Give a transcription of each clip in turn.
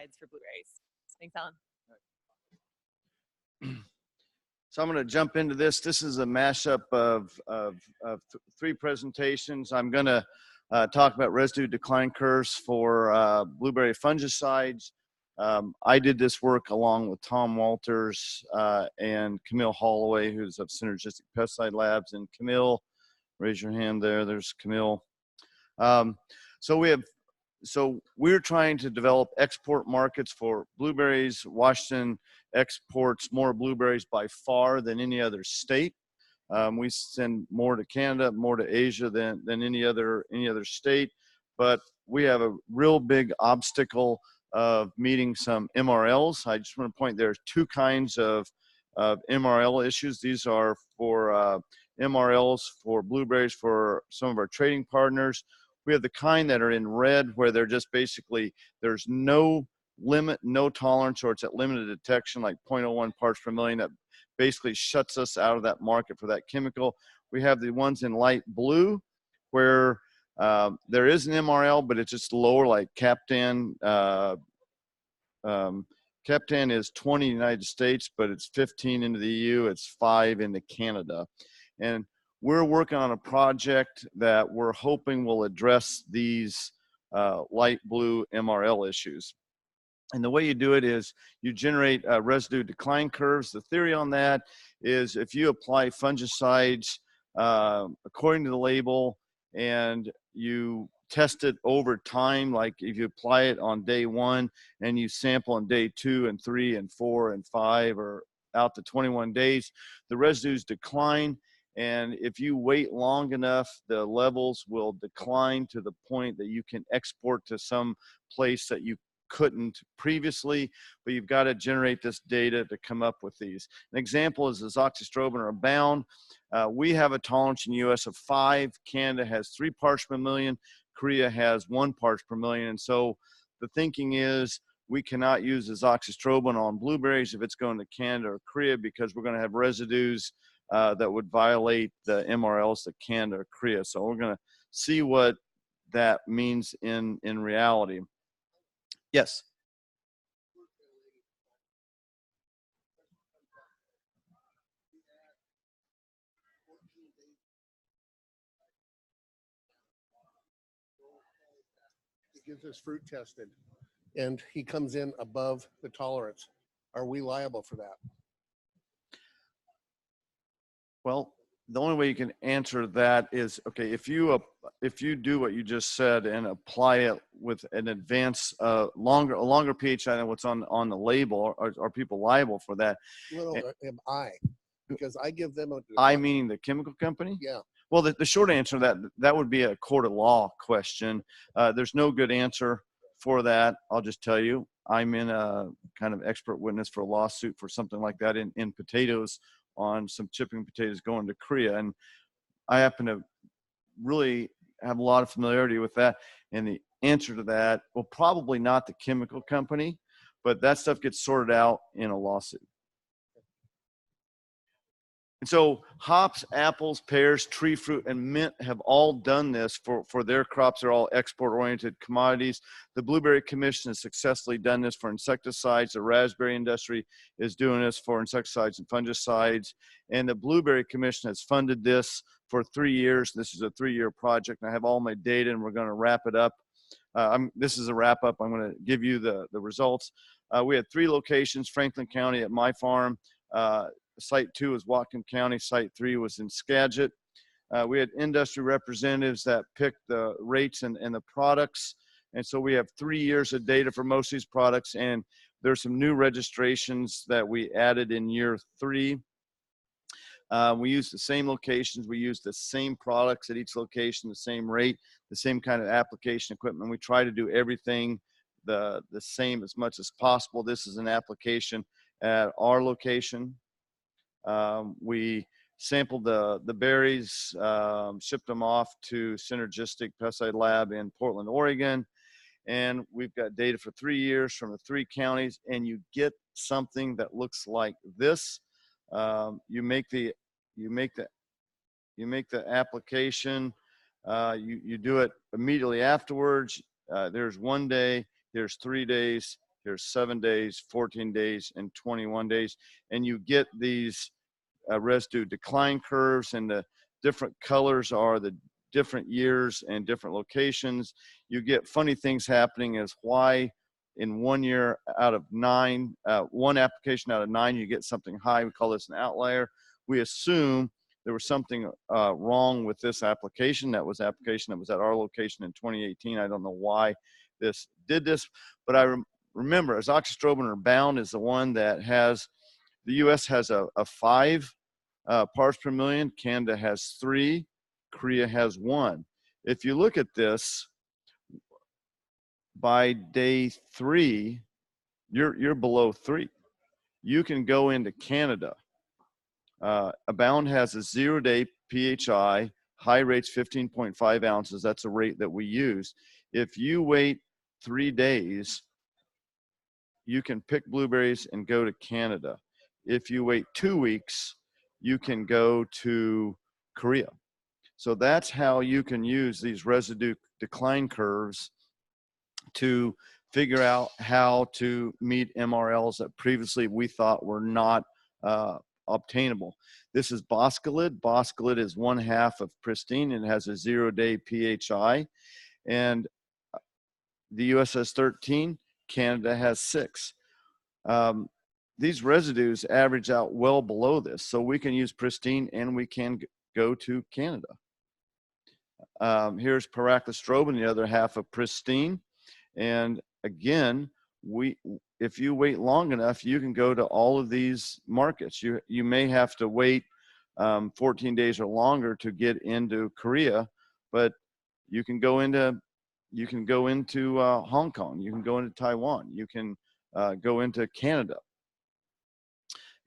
fungicides for blueberries. Thanks, Alan. So I'm going to jump into this. This is a mashup of three presentations. I'm going to talk about residue decline curves for blueberry fungicides. I did this work along with Tom Walters and Camille Holloway, who's of Synergistic Pesticide Labs. And Camille, raise your hand there. There's Camille. So we're trying to develop export markets for blueberries. Washington exports more blueberries by far than any other state. We send more to Canada, more to Asia than any other state. But we have a real big obstacle of meeting some MRLs. I just want to point there's two kinds of MRL issues. These are for MRLs for blueberries for some of our trading partners. We have the kind that are in red where they're just basically, there's no limit, no tolerance, or it's at limited detection, like 0.01 parts per million, that basically shuts us out of that market for that chemical. We have the ones in light blue where there is an MRL, but it's just lower, like Captan. Captan is 20 in the United States, but it's 15 into the EU, it's 5 into Canada. And we're working on a project that we're hoping will address these light blue MRL issues. And the way you do it is you generate residue decline curves. The theory on that is if you apply fungicides according to the label and you test it over time, like if you apply it on day 1 and you sample on day 2 and 3 and 4 and 5 or out to 21 days, the residues decline. And if you wait long enough, the levels will decline to the point that you can export to some place that you couldn't previously, but you've got to generate this data to come up with these. An example is azoxystrobin or Abound. We have a tolerance in the US of 5. Canada has 3 parts per million. Korea has 1 parts per million. And so the thinking is we cannot use azoxystrobin on blueberries if it's going to Canada or Korea, because we're going to have residues that would violate the MRLs that Canada or Korea. So we're going to see what that means in reality. Yes. He gives us fruit tested and he comes in above the tolerance. Are we liable for that? Well, the only way you can answer that is, okay, if you do what you just said and apply it with an advanced, a longer pH than what's on the label, are people liable for that? Well, am I? Because I give them a... I meaning the chemical company? Yeah. Well, the short answer to that would be a court of law question. There's no good answer for that. I'll just tell you, I'm in a kind of expert witness for a lawsuit for something like that in potatoes, on some chipping potatoes going to Korea. And I happen to really have a lot of familiarity with that. And the answer to that, well, probably not the chemical company, but that stuff gets sorted out in a lawsuit. And so hops, apples, pears, tree fruit, and mint have all done this for their crops. They're all export-oriented commodities. The Blueberry Commission has successfully done this for insecticides. The raspberry industry is doing this for insecticides and fungicides. And the Blueberry Commission has funded this for 3 years. This is a 3-year project. And I have all my data, and we're going to wrap it up. This is a wrap-up. I'm going to give you the results. We had 3 locations: Franklin County at my farm. Site 2 was Whatcom County. Site 3 was in Skagit. We had industry representatives that picked the rates and the products. And so we have 3 years of data for most of these products. And there's some new registrations that we added in year 3. We used the same locations. We used the same products at each location, the same rate, the same kind of application equipment. We try to do everything the same as much as possible. This is an application at our location. We sampled the berries, shipped them off to Synergistic Pesticide Lab in Portland, Oregon. And we've got data for 3 years from the 3 counties, and you get something that looks like this. You make the application, you do it immediately afterwards. There's 1 day, there's 3 days, here's 7 days, 14 days, and 21 days. And you get these residue decline curves, and the different colors are the different years and different locations. You get funny things happening as why in 1 year out of 9, one application out of 9, you get something high. We call this an outlier. We assume there was something wrong with this application. That was application that was at our location in 2018. I don't know why this did this, but I remember azoxystrobin or Bound is the one that has, the US has a 5 parts per million, Canada has 3, Korea has 1. If you look at this, by day 3, you're below 3. You can go into Canada. Abound has a 0-day PHI, high rates 15.5 ounces. That's a rate that we use. If you wait 3 days, you can pick blueberries and go to Canada. If you wait 2 weeks, you can go to Korea. So that's how you can use these residue decline curves to figure out how to meet MRLs that previously we thought were not obtainable. This is Boscalid. Boscalid is 1/2 of pristine and has a 0-day PHI. And the US has 13, Canada has 6. These residues average out well below this. So we can use pristine and we can go to Canada. Here's pyraclostrobin, the other half of pristine. And again, if you wait long enough, you can go to all of these markets. You may have to wait 14 days or longer to get into Korea, but you can go into Hong Kong, you can go into Taiwan, you can go into Canada.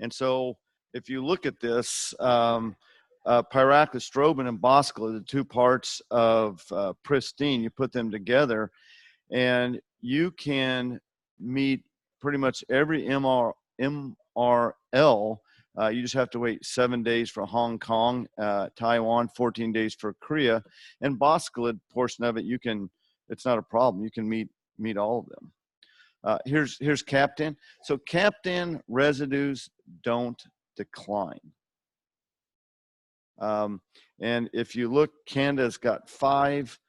And so if you look at this, pyraclostrobin and Boscalid, the 2 parts of pristine, you put them together, and you can meet pretty much every MRL. You just have to wait 7 days for Hong Kong, Taiwan, 14 days for Korea, and Boscalid portion of it, it's not a problem. You can meet all of them. Here's Captan. So Captan residues don't decline. And if you look, Canada's got 5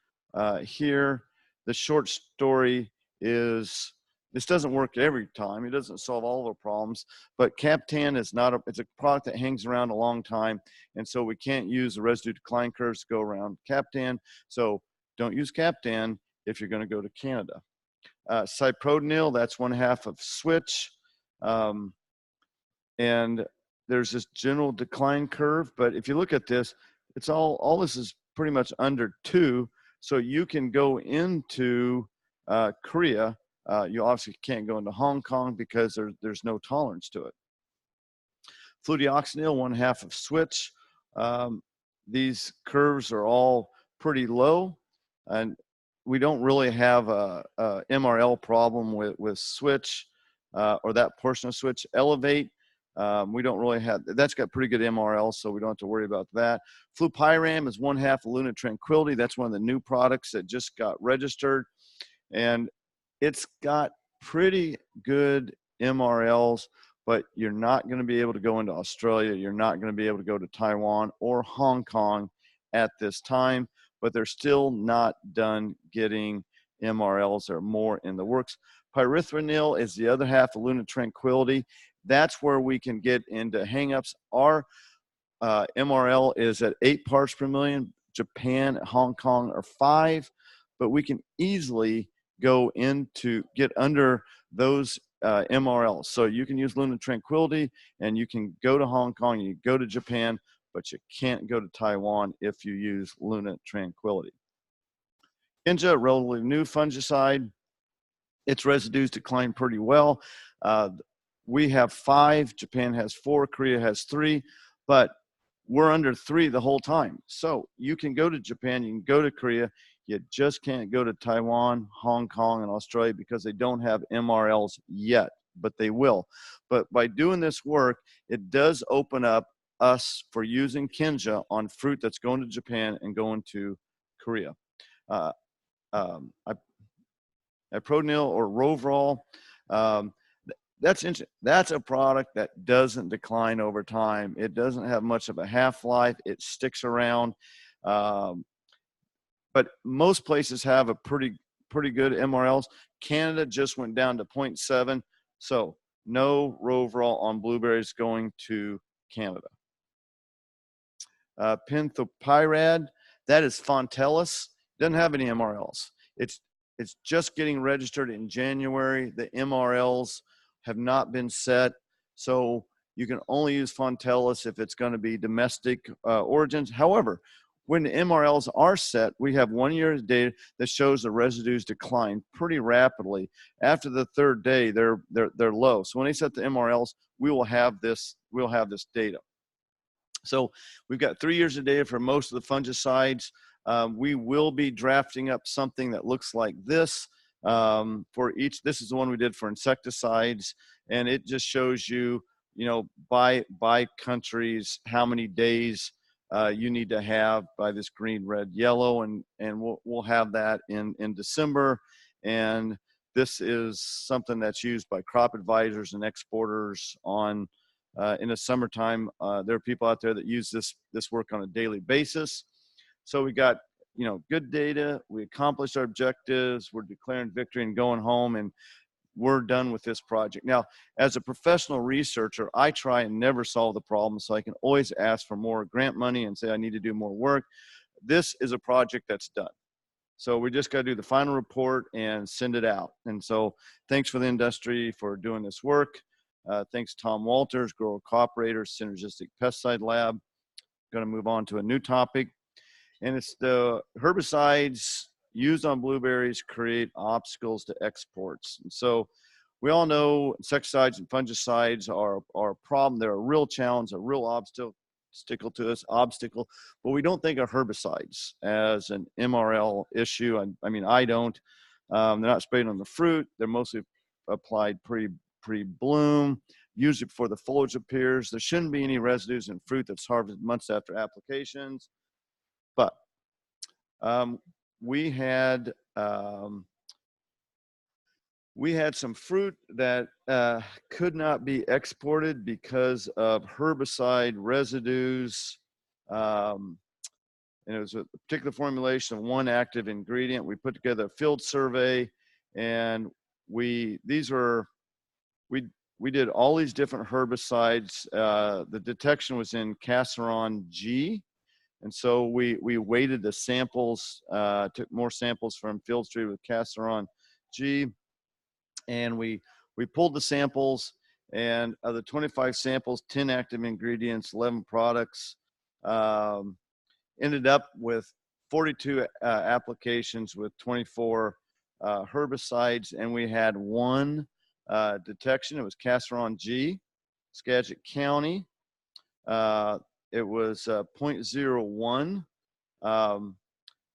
here. The short story is this doesn't work every time. It doesn't solve all the problems, but Captan is it's a product that hangs around a long time. And so we can't use the residue decline curves to go around Captan. So don't use Captan if you're going to go to Canada. Cyprodinil, that's 1/2 of switch. And there's this general decline curve, but if you look at this, it's all this is pretty much under 2. So you can go into Korea. You obviously can't go into Hong Kong because there's no tolerance to it. Fludioxonil, 1/2 of switch. These curves are all pretty low, and we don't really have a MRL problem with switch or that portion of switch. Elevate, we don't really have, that's got pretty good MRL, so we don't have to worry about that. Flupyram is 1/2 of Luna Tranquility. That's one of the new products that just got registered, and it's got pretty good MRLs, but you're not going to be able to go into Australia. You're not going to be able to go to Taiwan or Hong Kong at this time, but they're still not done getting MRLs. There are more in the works. Pyrethranil is the other half of Luna Tranquility. That's where we can get into hangups. Our MRL is at 8 parts per million. Japan, Hong Kong are 5, but we can easily go into get under those MRLs. So you can use Luna Tranquility, and you can go to Hong Kong, you go to Japan, but you can't go to Taiwan if you use Luna Tranquility. Inja, relatively new fungicide. Its residues decline pretty well. We have 5, Japan has 4, Korea has 3, but we're under 3 the whole time. So you can go to Japan, you can go to Korea, you just can't go to Taiwan, Hong Kong, and Australia because they don't have MRLs yet, but they will. But by doing this work, it does open up us for using Kinja on fruit that's going to Japan and going to Korea. Iprodinil or Rovrol, Um, that's interesting. That's a product that doesn't decline over time. It doesn't have much of a half-life. It sticks around. Um, but most places have a pretty good MRLs. Canada just went down to 0.7. So no Roverall on blueberries going to Canada. Penthopyrad, that is Fontellus. Doesn't have any MRLs. It's just getting registered in January. The MRLs have not been set, so you can only use Fontellus if it's going to be domestic origins. However, when the MRLs are set, we have 1 year's data that shows the residues decline pretty rapidly. After the third day, they're low. So when they set the MRLs, we will have this data. So we've got 3 years of data for most of the fungicides. We will be drafting up something that looks like this for each. This is the one we did for insecticides, and it just shows you, by countries, how many days you need to have by this green, red, yellow, and we'll have that in December. And this is something that's used by crop advisors and exporters on in the summertime. There are people out there that use this work on a daily basis. So we got, good data. We accomplished our objectives. We're declaring victory and going home, and we're done with this project. Now, as a professional researcher, I try and never solve the problem, so I can always ask for more grant money and say I need to do more work. This is a project that's done. So we just got to do the final report and send it out. And so thanks for the industry for doing this work. Thanks Tom Walters, Grower Cooperators, Synergistic Pesticide Lab. Going to move on to a new topic. And it's the herbicides used on blueberries create obstacles to exports. And so we all know insecticides and fungicides are a problem. They're a real challenge, a real obstacle to us, but we don't think of herbicides as an MRL issue. I mean, I don't. They're not sprayed on the fruit. They're mostly applied pre-bloom, usually before the foliage appears. There shouldn't be any residues in fruit that's harvested months after applications. But we had some fruit that could not be exported because of herbicide residues. And it was a particular formulation of one active ingredient. We put together a field survey, and we did all these different herbicides. The detection was in Casseron G. And so we weighted the samples, took more samples from field street with Casseron G. And we pulled the samples, and of the 25 samples, 10 active ingredients, 11 products, ended up with 42 applications with 24 herbicides, and we had one detection. It was Casseron G, Skagit County. It was 0.01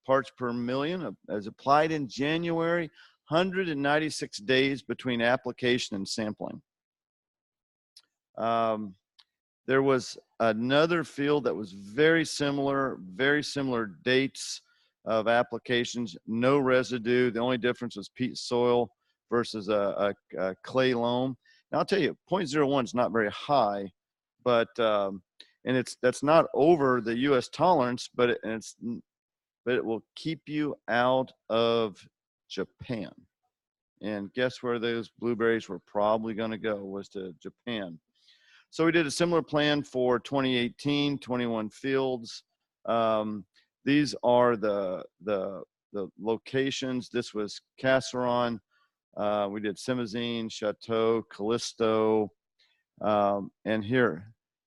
parts per million, as applied in January. 196 days between application and sampling. There was another field that was very similar dates of applications, no residue. The only difference was peat soil versus a clay loam. Now I'll tell you, 0.01 is not very high, but and that's not over the U.S. tolerance, but it will keep you out of Japan. And guess where those blueberries were probably going to go, was to Japan. So we did a similar plan for 2018, 21 fields. These are the locations. This was Casseron. We did Simazine, Chateau, Callisto, and here,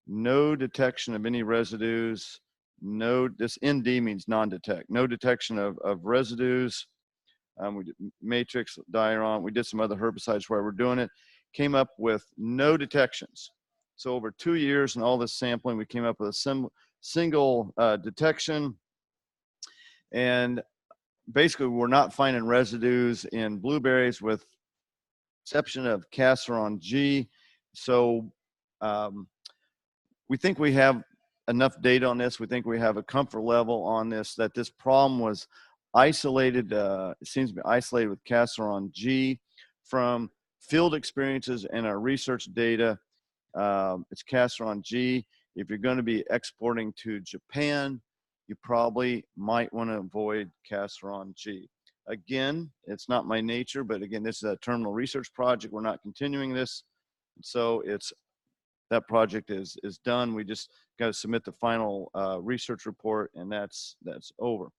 no detection of any residues. This ND means non-detect. No detection of residues. We did matrix, diaron. We did some other herbicides where we're doing it. Came up with no detections. So over 2 years and all this sampling, we came up with a single detection. And basically, we're not finding residues in blueberries with exception of Casseron G. So we think we have enough data on this. We think we have a comfort level on this, that this problem was isolated. It seems to be isolated with Casseron G from field experiences and our research data. It's Castron G. If you're going to be exporting to Japan, you probably might want to avoid Castron G. Again, it's not my nature, but again, this is a terminal research project. We're not continuing this. So that project is done. We just got to submit the final research report, and that's over.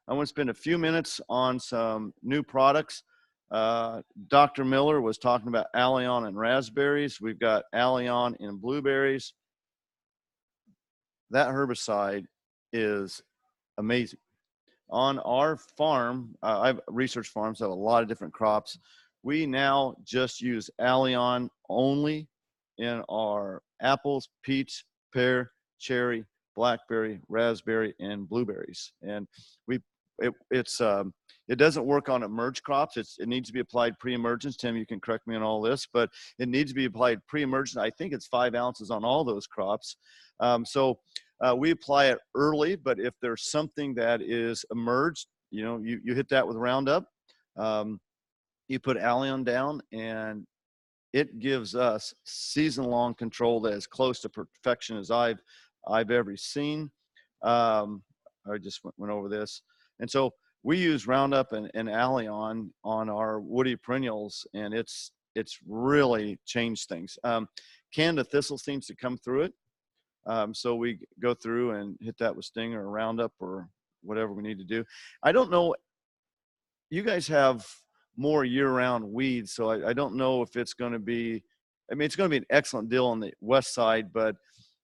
I want to spend a few minutes on some new products. Dr. Miller was talking about Allion and raspberries. We've got Allion in blueberries. That herbicide is amazing. On our farm, I have research farms that have a lot of different crops. We now just use Allion only in our apples, peach, pear, cherry, blackberry, raspberry, and blueberries. And it doesn't work on emerge crops. It needs to be applied pre-emergence. Tim, you can correct me on all this, but it needs to be applied pre-emergence. I think it's 5 ounces on all those crops. We apply it early, but if there's something that is emerged, you hit that with Roundup. You put Allion down, and it gives us season-long control that is close to perfection as I've ever seen. I just went over this, and so we use Roundup and Allion on our woody perennials, and it's really changed things. Canada thistle seems to come through it. So we go through and hit that with Stinger or Roundup or whatever we need to do. I don't know. You guys have more year-round weeds, so I don't know if it's going to be. I mean, it's going to be an excellent deal on the west side, but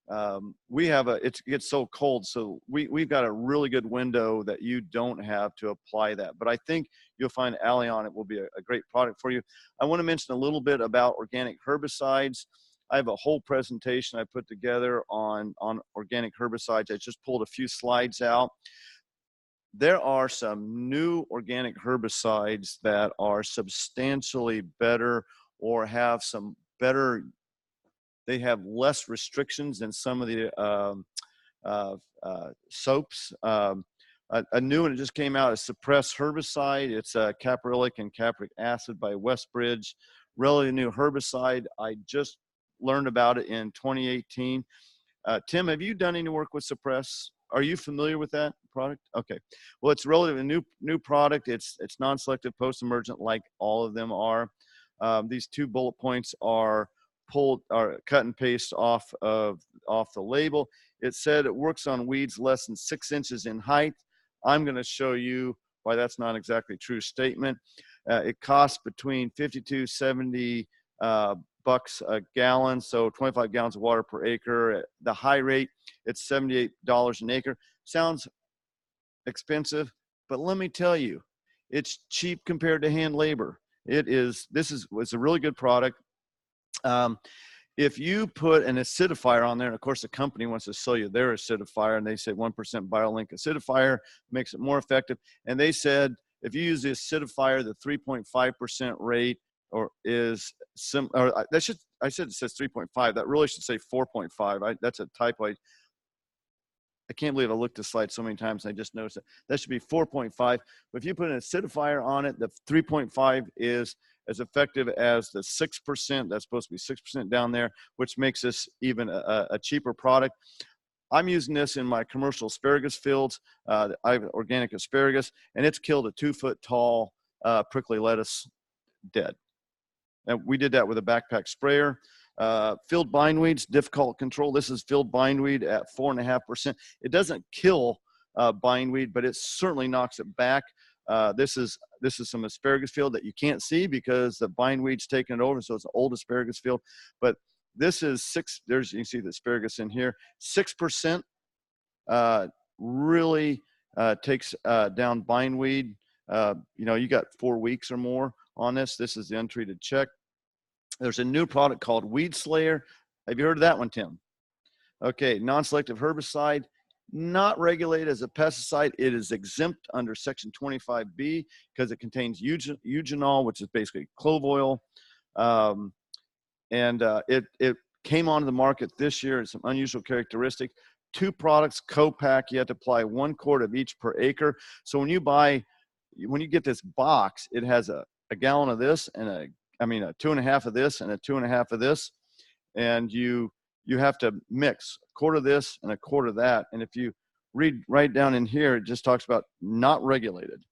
it gets so cold, so we've got a really good window that you don't have to apply that. But I think you'll find Allion, it will be a great product for you. I want to mention a little bit about organic herbicides. I have a whole presentation I put together on organic herbicides. I just pulled a few slides out. There are some new organic herbicides that are substantially better or have some better, they have less restrictions than some of the soaps. A new one that just came out is Suppress Herbicide. It's caprylic and capric acid by Westbridge. Relatively new herbicide. I just learned about it in 2018. Tim, have you done any work with Suppress? Are you familiar with that product? Okay. Well, it's relatively new product. It's non-selective post-emergent, like all of them are. These 2 bullet points are cut and paste off the label. It said it works on weeds less than 6 inches in height. I'm going to show you why that's not exactly a true statement. It costs between 52, 70 bucks a gallon, so 25 gallons of water per acre. The high rate, it's $78 an acre. Sounds expensive, but let me tell you, it's cheap compared to hand labor. It's a really good product. If you put an acidifier on there, and of course the company wants to sell you their acidifier, and they say 1% BioLink acidifier makes it more effective. And they said if you use the acidifier, the 3.5% rate I said it says 3.5. That really should say 4.5. That's a typo. I can't believe I looked at the slide so many times and I just noticed it. That should be 4.5. But if you put an acidifier on it, the 3.5 is as effective as the 6%. That's supposed to be 6% down there, which makes this even a cheaper product. I'm using this in my commercial asparagus fields. I have organic asparagus, and it's killed a 2-foot tall prickly lettuce dead. And we did that with a backpack sprayer. Field bindweeds, difficult control. This is field bindweed at 4.5%. It doesn't kill bindweed, but it certainly knocks it back. This is some asparagus field that you can't see because the bindweed's taken it over, so it's an old asparagus field. But this is you can see the asparagus in here. 6% really takes down bindweed. You got 4 weeks or more on this. This is the untreated check. There's a new product called Weed Slayer. Have you heard of that one, Tim? Okay, non-selective herbicide, not regulated as a pesticide. It is exempt under Section 25B because it contains eugenol, which is basically clove oil. It came onto the market this year. It's an unusual characteristic. 2 products, co-pack. You have to apply 1 quart of each per acre. So when you get this box, it has a gallon of this and I mean, a 2.5 of this and a 2.5 of this, and you have to mix a quart of this and a quart of that. And if you read right down in here, it just talks about not regulated.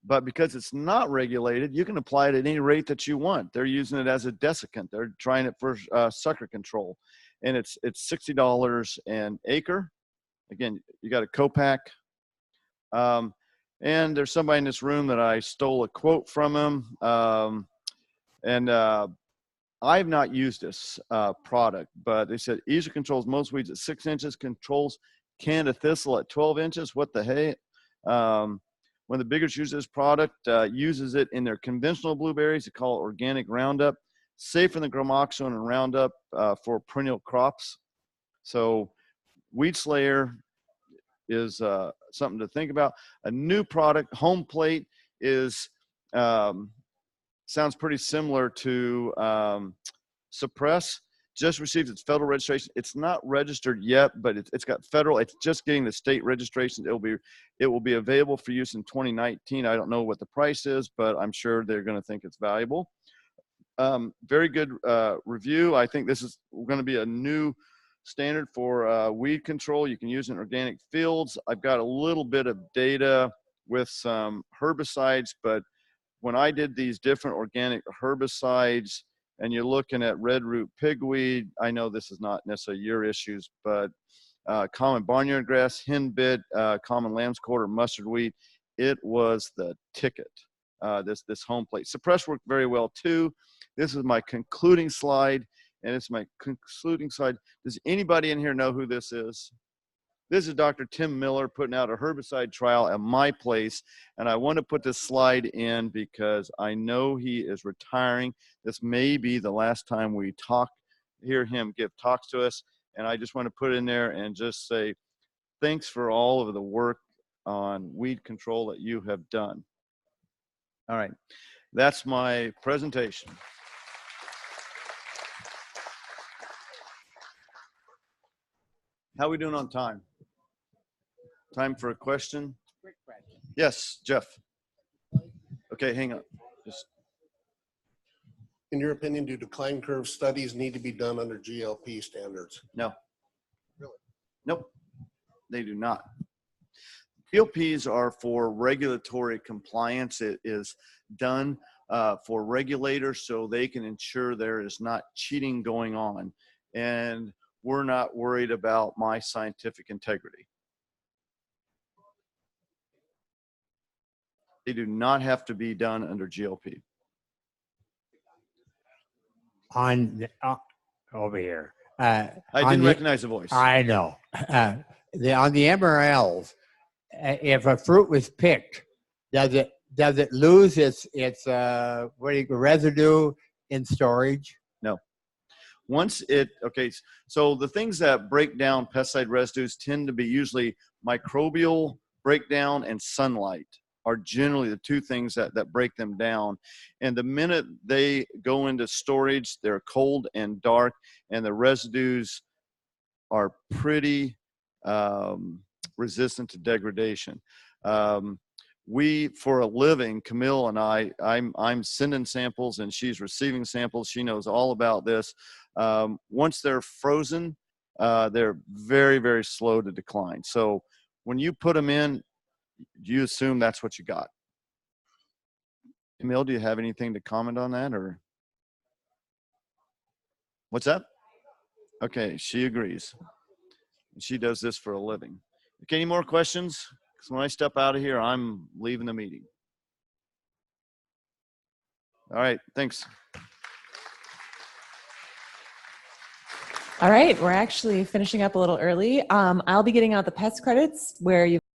But because it's not regulated, you can apply it at any rate that you want. They're using it as a desiccant. They're trying it for sucker control, and it's $60 an acre. Again, you got a co-pack. And there's somebody in this room that I stole a quote from him. I've not used this product, but they said easier controls most weeds at 6 inches, controls Canada thistle at 12 inches. What the hey? One of the biggest users of this product uses it in their conventional blueberries. They call it organic Roundup, safer than Gramoxone and Roundup for perennial crops. So Weed Slayer is something to think about. A new product, Home Plate, is sounds pretty similar to Suppress. Just received its federal registration. It's not registered yet, but it's got federal. It's just getting the state registration. It will be available for use in 2019. I don't know what the price is, but I'm sure they're going to think it's valuable. Very good review. I think this is going to be a new standard for weed control. You can use in organic fields. I've got a little bit of data with some herbicides, but when I did these different organic herbicides, and you're looking at red root pigweed, I know this is not necessarily your issues, but common barnyard grass, henbit, common lamb's quarter, mustard weed, it was the ticket. This Home Plate. Suppress worked very well too. This is my concluding slide, and it's my concluding slide. Does anybody in here know who this is? This is Dr. Tim Miller putting out a herbicide trial at my place, and I want to put this slide in because I know he is retiring. This may be the last time we hear him give talks to us, and I just want to put it in there and just say thanks for all of the work on weed control that you have done. All right, that's my presentation. How are we doing on time? Time for a question? Quick question. Yes, Jeff. Okay, hang on. In your opinion, do decline curve studies need to be done under GLP standards? No. Really? Nope, they do not. GLPs are for regulatory compliance. It is done for regulators so they can ensure there is not cheating going on. And we're not worried about my scientific integrity. They do not have to be done under GLP. On the, over here. I didn't recognize the voice. I know. On the MRLs, if a fruit was picked, does it lose its residue in storage? No. Once okay, so the things that break down pesticide residues tend to be usually microbial breakdown and sunlight are generally the two things that break them down. And the minute they go into storage, they're cold and dark, and the residues are pretty resistant to degradation. We, for a living, Camille and I'm sending samples and she's receiving samples. She knows all about this. Once they're frozen, they're very, very slow to decline. So when you put them in, you assume that's what you got. Camille, do you have anything to comment on that, or what's that? Okay, she agrees. She does this for a living. Okay, any more questions? Because when I step out of here, I'm leaving the meeting. All right, thanks. All right, we're actually finishing up a little early. I'll be getting out the pest credits where you